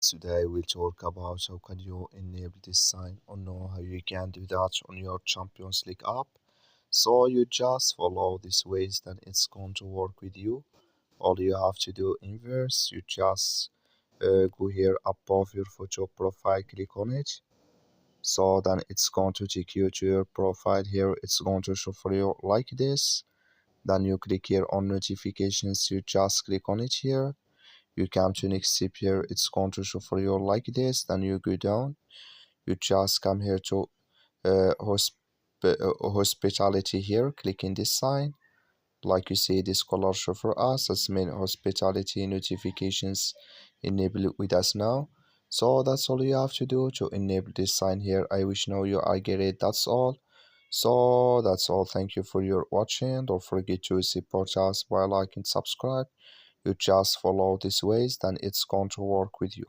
Today we'll talk about how can you enable this sign or know how you can do that on your Champions League app. So you just follow these ways, then it's going to work with you. All you have to do inverse, you just go here above your photo profile, click on it. So then it's going to take you to your profile here. It's going to show for you like this. Then you click here on notifications, you just click on it here. You come to next step here, it's going to show for you like this. Then you go down, you just come here to hospitality here, click in this sign. Like you see this color show for us, that's mean hospitality notifications enable it with us now. So that's all you have to do to enable this sign here. I wish now you I get it. That's all. So that's all. Thank you for your watching. Don't forget to support us by like and subscribe. You just follow these ways, then it's going to work with you.